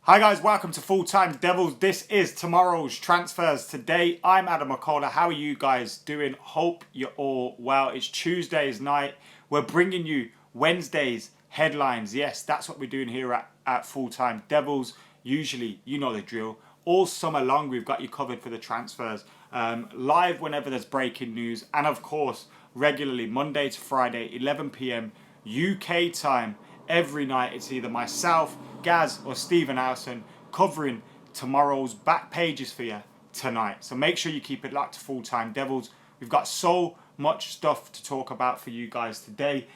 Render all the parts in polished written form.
Hi guys, welcome to Full Time Devils. This is tomorrow's transfers. Today, I'm Adam McCullough. How are you guys doing? Hope you're all well. It's Tuesday's night. We're bringing you Wednesday's headlines. Yes, that's what we're doing here at Full Time Devils. Usually, you know the drill. All summer long, we've got you covered for the transfers. Live whenever there's breaking news. And of course, regularly, Monday to Friday, 11 p.m. UK time. Every night, it's either myself, Gaz or Stephen Howson covering tomorrow's back pages for you tonight. So make sure you keep it locked to Full Time Devils. We've got so much stuff to talk about for you guys today.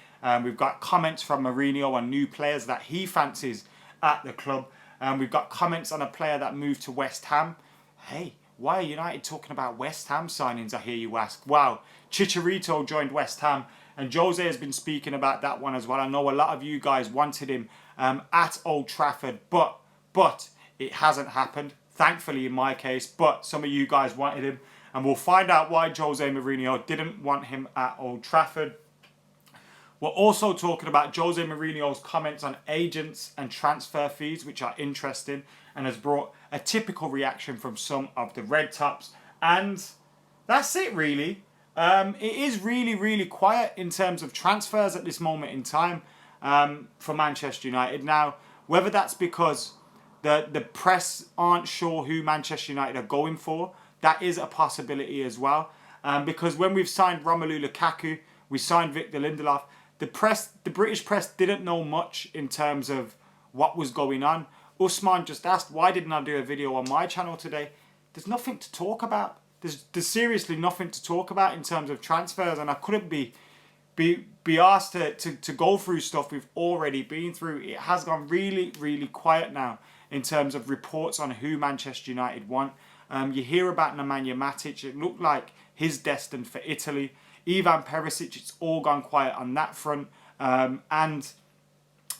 We've got comments from Mourinho on new players that he fancies at the club. We've got comments on a player that moved to West Ham. Hey, why are United talking about West Ham signings, I hear you ask? Wow, Chicharito joined West Ham. And Jose has been speaking about that one as well. I know a lot of you guys wanted him at Old Trafford, but it hasn't happened. Thankfully, in my case, but some of you guys wanted him. And we'll find out why Jose Mourinho didn't want him at Old Trafford. We're also talking about Jose Mourinho's comments on agents and transfer fees, which are interesting and has brought a typical reaction from some of the Red Tops. And that's it, really. It is really quiet in terms of transfers at this moment in time for Manchester United. Now, whether that's because the press aren't sure who Manchester United are going for, that is a possibility as well. Because when we've signed Romelu Lukaku, we signed Victor Lindelof, the British press didn't know much in terms of what was going on. Usman just asked, why didn't I do a video on my channel today? There's nothing to talk about. There's seriously nothing to talk about in terms of transfers, and I couldn't be asked to go through stuff we've already been through. It has gone really quiet now in terms of reports on who Manchester United want. You hear about Nemanja Matic. It looked like he's destined for Italy. Ivan Perisic, it's all gone quiet on that front. And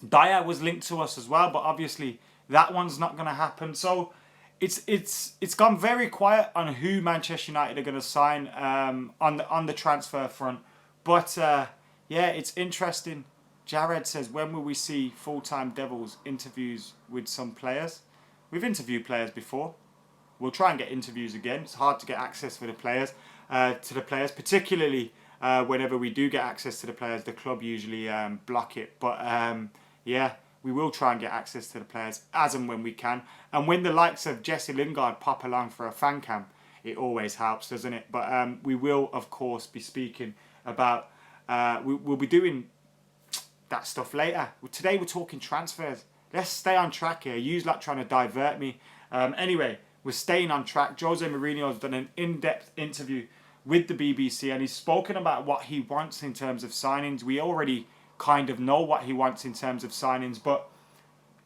Dyer was linked to us as well, but obviously that one's not going to happen. So it's gone very quiet on who Manchester United are going to sign on the transfer front. But yeah, it's interesting. Jared says, when will we see Full Time Devils interviews with some players? We've interviewed players before. We'll try and get interviews again. It's hard to get access for the players, particularly whenever we do get access to the players, the club usually block it. But yeah, we will try and get access to the players as and when we can. And when the likes of Jesse Lingard pop along for a fan cam, it always helps, doesn't it? But we will, of course, be speaking about... we'll be doing that stuff later. Today we're talking transfers. Let's stay on track here. You's like trying to divert me. Anyway, we're staying on track. Jose Mourinho has done an in-depth interview with the BBC and he's spoken about what he wants in terms of signings. We already kind of know what he wants in terms of signings, but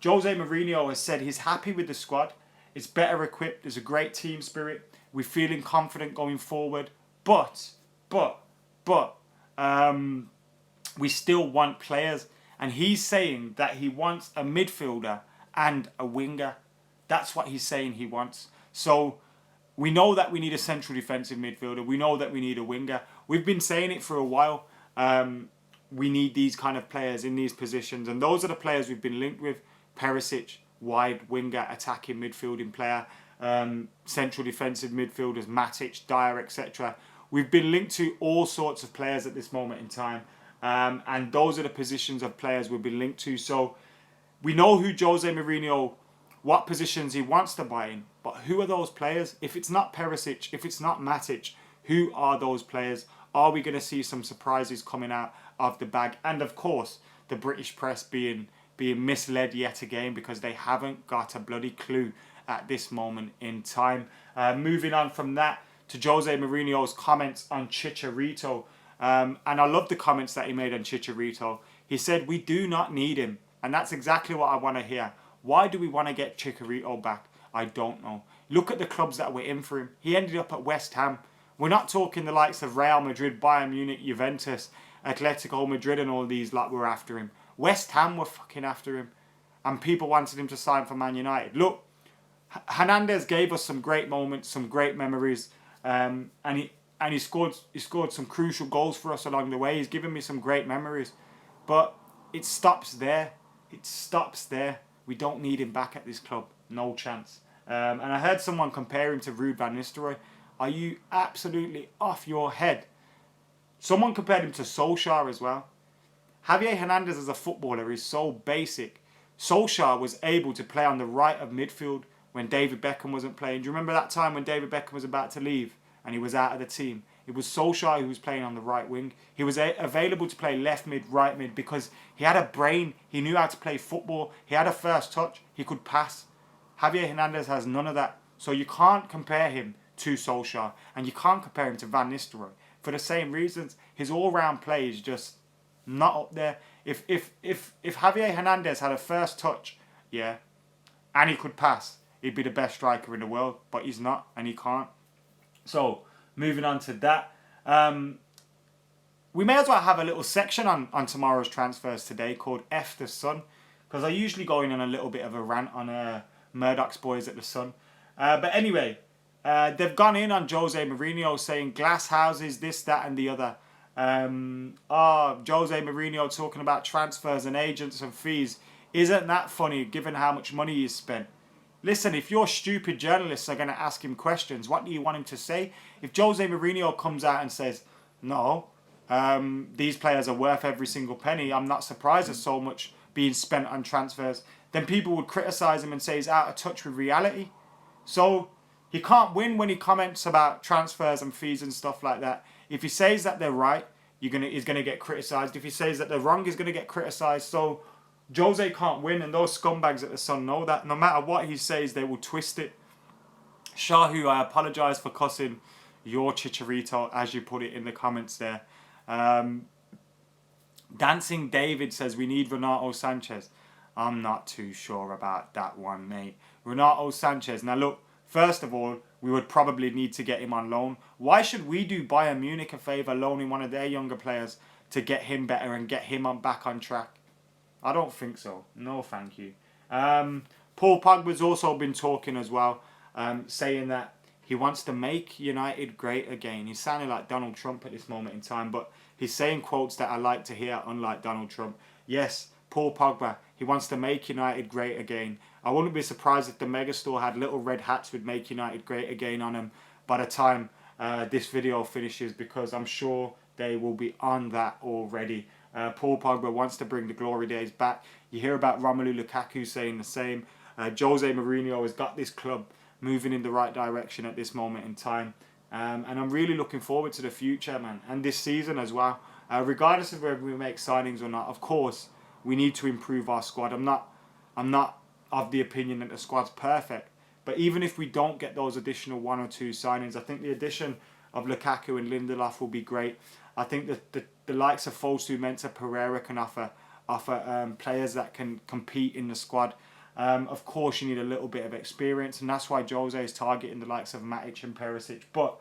Jose Mourinho has said he's happy with the squad. It's better equipped. There's a great team spirit. We're feeling confident going forward, but we still want players. And he's saying that he wants a midfielder and a winger. That's what he's saying he wants. So we know that we need a central defensive midfielder. We know that we need a winger. We've been saying it for a while. We need these kind of players in these positions. And those are the players we've been linked with. Perisic, wide winger, attacking midfielding player. Central defensive midfielders, Matic, Dyer, etc. We've been linked to all sorts of players at this moment in time. And those are the positions of players we've been linked to. So we know who Jose Mourinho, what positions he wants to buy in. But who are those players? If it's not Perisic, if it's not Matic, who are those players? Are we going to see some surprises coming out of the bag? And of course, the British press being misled yet again because they haven't got a bloody clue at this moment in time. Moving on from that to Jose Mourinho's comments on Chicharito. And I love the comments that he made on Chicharito. He said, we do not need him. And that's exactly what I want to hear. Why do we want to get Chicharito back? I don't know. Look at the clubs that were in for him. He ended up at West Ham. We're not talking the likes of Real Madrid, Bayern Munich, Juventus, Atletico Madrid and all these lot were after him. West Ham were fucking after him. And people wanted him to sign for Man United. Look, Hernandez gave us some great moments, some great memories. And he scored some crucial goals for us along the way. He's given me some great memories. But it stops there. It stops there. We don't need him back at this club. No chance. And I heard someone compare him to Ruud van Nistelrooy. Are you absolutely off your head? Someone compared him to Solskjaer as well. Javier Hernandez as a footballer is so basic. Solskjaer was able to play on the right of midfield when David Beckham wasn't playing. Do you remember that time when David Beckham was about to leave and he was out of the team? It was Solskjaer who was playing on the right wing. He was available to play left mid, right mid because he had a brain. He knew how to play football. He had a first touch. He could pass. Javier Hernandez has none of that. So you can't compare him to Solskjaer and you can't compare him to Van Nistelrooy. For the same reasons, his all-round play is just not up there. If Javier Hernandez had a first touch, yeah, and he could pass, he'd be the best striker in the world. But he's not, and he can't. So, moving on to that. We may as well have a little section on tomorrow's transfers today called F the Sun. Because I usually go in on a little bit of a rant on Murdoch's boys at the Sun. But anyway, they've gone in on Jose Mourinho saying glass houses, this, that and the other. Jose Mourinho talking about transfers and agents and fees. Isn't that funny given how much money he's spent? Listen, if your stupid journalists are going to ask him questions, what do you want him to say? If Jose Mourinho comes out and says, no, these players are worth every single penny, I'm not surprised there's so much being spent on transfers, then people would criticise him and say he's out of touch with reality. So he can't win when he comments about transfers and fees and stuff like that. If he says that they're right, he's going to get criticised. If he says that they're wrong, he's going to get criticised. So Jose can't win, and those scumbags at the Sun know that. No matter what he says, they will twist it. Shahu, I apologise for cussing your Chicharito, as you put it in the comments there. Dancing David says we need Renato Sanchez. I'm not too sure about that one, mate. Renato Sanchez. Now look, first of all, we would probably need to get him on loan. Why should we do Bayern Munich a favour loaning one of their younger players to get him better and get him back on track? I don't think so. No, thank you. Paul Pogba's also been talking as well, saying that he wants to make United great again. He's sounding like Donald Trump at this moment in time, but he's saying quotes that I like to hear, unlike Donald Trump. Yes, Paul Pogba, he wants to make United great again. I wouldn't be surprised if the megastore had little red hats with Make United Great Again on them by the time this video finishes, because I'm sure they will be on that already. Paul Pogba wants to bring the glory days back. You hear about Romelu Lukaku saying the same. Jose Mourinho has got this club moving in the right direction at this moment in time. And I'm really looking forward to the future, man. And this season as well. Regardless of whether we make signings or not, of course, we need to improve our squad. I'm not of the opinion that the squad's perfect. But even if we don't get those additional one or two signings, I think the addition of Lukaku and Lindelof will be great. I think that the likes of Fosu, Mensah, Pereira can offer players that can compete in the squad. Of course, you need a little bit of experience, and that's why Jose is targeting the likes of Matic and Perisic. But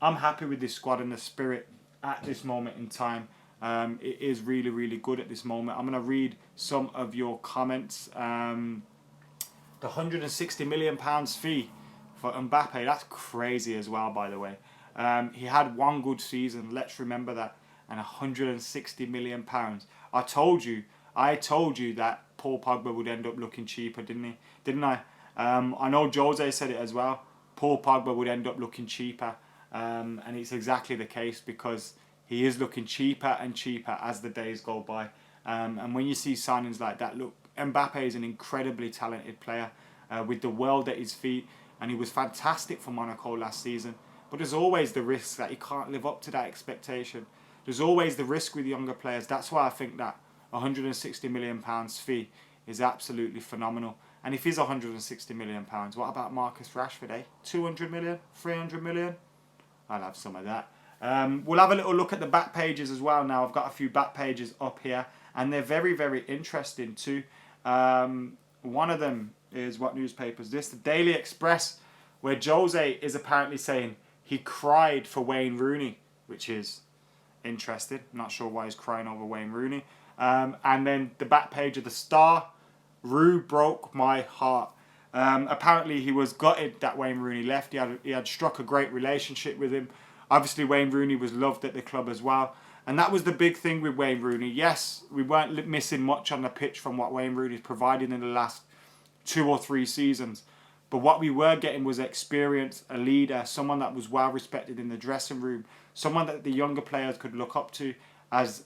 I'm happy with this squad and the spirit at this moment in time. It is really, really good at this moment. I'm going to read some of your comments. The £160 million fee for Mbappe, that's crazy as well, by the way. He had one good season, let's remember that, and £160 million. I told you that Paul Pogba would end up looking cheaper, didn't I? I know Jose said it as well. Paul Pogba would end up looking cheaper, and it's exactly the case, because he is looking cheaper and cheaper as the days go by. And when you see signings like that, look, Mbappe is an incredibly talented player with the world at his feet, and he was fantastic for Monaco last season. But there's always the risk that he can't live up to that expectation. There's always the risk with younger players. That's why I think that £160 million fee is absolutely phenomenal. And if he's £160 million, what about Marcus Rashford, eh? 200 million? 300 million? I'll have some of that. We'll have a little look at the back pages as well now. I've got a few back pages up here, and they're very, very interesting too. One of them is, what newspaper is this? The Daily Express, where Jose is apparently saying he cried for Wayne Rooney, which is interesting. Not sure why he's crying over Wayne Rooney. And then the back page of the Star, Rue broke my heart. Apparently he was gutted that Wayne Rooney left. He had struck a great relationship with him. Obviously Wayne Rooney was loved at the club as well. And that was the big thing with Wayne Rooney. Yes, we weren't missing much on the pitch from what Wayne Rooney's provided in the last 2 or 3 seasons. But what we were getting was experience, a leader, someone that was well respected in the dressing room, someone that the younger players could look up to as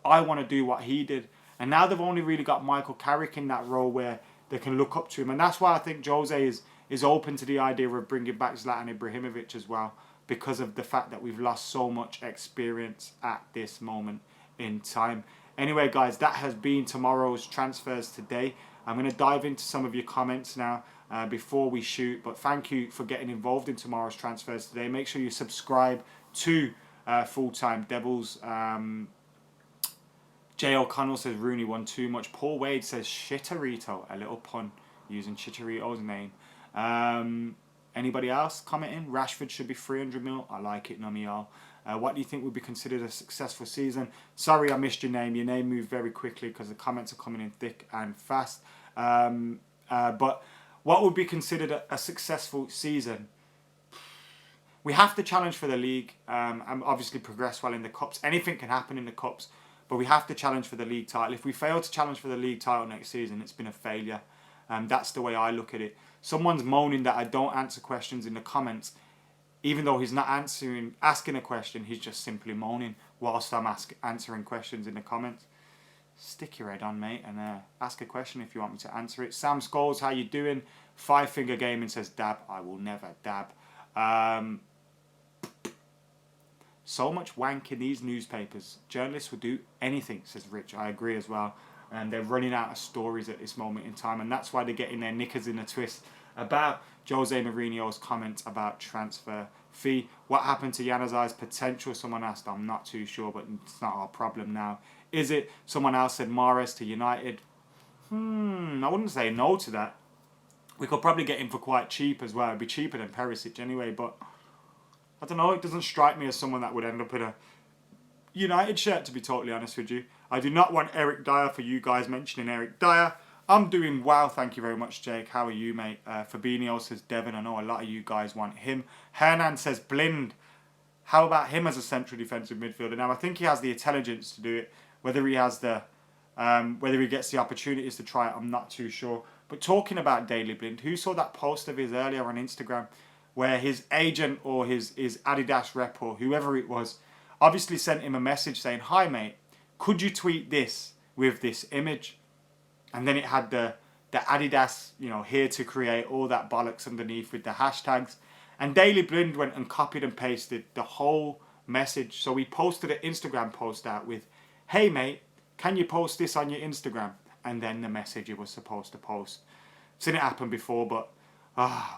I want to do what he did. And now they've only really got Michael Carrick in that role where they can look up to him. And that's why I think Jose is open to the idea of bringing back Zlatan Ibrahimovic as well, because of the fact that we've lost so much experience at this moment in time. Anyway, guys, that has been tomorrow's transfers today. I'm going to dive into some of your comments now before we shoot. But thank you for getting involved in tomorrow's transfers today. Make sure you subscribe to Full Time Devils. Jay O'Connell says Rooney won too much. Paul Wade says Chicharito, a little pun using Chicharito's name. Anybody else commenting? Rashford should be 300 mil. I like it, none of y'all. What do you think would be considered a successful season? Sorry I missed your name. Your name moved very quickly because the comments are coming in thick and fast. But what would be considered a successful season? We have to challenge for the league and obviously progress well in the cups. Anything can happen in the cups, but we have to challenge for the league title. If we fail to challenge for the league title next season, it's been a failure. That's the way I look at it. Someone's moaning that I don't answer questions in the comments. Even though he's not asking a question, he's just simply moaning whilst I'm answering questions in the comments. Stick your head on, mate, and ask a question if you want me to answer it. Sam Scholes, how you doing? Five Finger Gaming says dab. I will never dab. So much wank in these newspapers. Journalists will do anything, says Rich. I agree as well. And they're running out of stories at this moment in time, and that's why they're getting their knickers in a twist about Jose Mourinho's comments about transfer fee. What happened to Januzaj's potential? Someone asked. I'm not too sure, but it's not our problem now, is it? Someone else said Mahrez to United. I wouldn't say no to that. We could probably get him for quite cheap as well. It'd be cheaper than Perisic anyway, but I don't know. It doesn't strike me as someone that would end up in a United shirt, to be totally honest with you. I do not want Eric Dyer for you guys mentioning Eric Dyer. I'm doing well, thank you very much, Jake. How are you, mate? Fabinho says Devon. I know a lot of you guys want him. Hernan says Blind. How about him as a central defensive midfielder? Now, I think he has the intelligence to do it. Whether he has whether he gets the opportunities to try it, I'm not too sure. But talking about Daley Blind, who saw that post of his earlier on Instagram where his agent or his Adidas rep or whoever it was obviously sent him a message saying, "Hi, mate, could you tweet this with this image?" And then it had the Adidas, here to create all that bollocks underneath with the hashtags. And Daley Blind went and copied and pasted the whole message. So he posted an Instagram post out with, "Hey, mate, can you post this on your Instagram?" And then the message he was supposed to post. Seen it happen before, but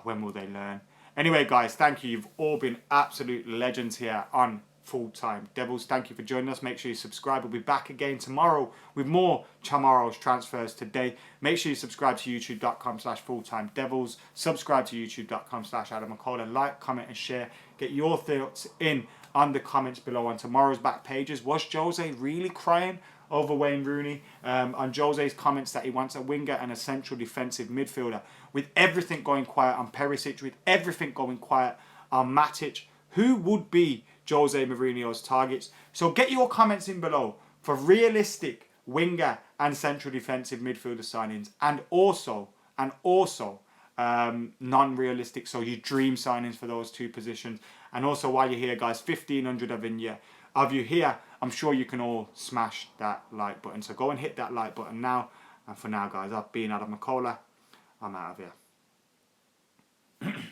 when will they learn? Anyway, guys, thank you. You've all been absolute legends here on Full Time Devils. Thank you for joining us. Make sure you subscribe. We'll be back again tomorrow with more tomorrow's transfers today. Make sure you subscribe to youtube.com/FullTimeDevils. Subscribe to youtube.com/Adam McCullough. Like, comment and share. Get your thoughts in on the comments below on tomorrow's back pages. Was Jose really crying over Wayne Rooney? On Jose's comments that he wants a winger and a central defensive midfielder. With everything going quiet on Perisic, with everything going quiet on Matic, who would be Jose Mourinho's targets? So get your comments in below for realistic winger and central defensive midfielder signings, and also non-realistic, so your dream signings for those two positions. And also, while you're here, guys, 1,500 of you here, I'm sure you can all smash that like button. So go and hit that like button now. And for now, guys, I've been Adam McCullough. I'm out of here.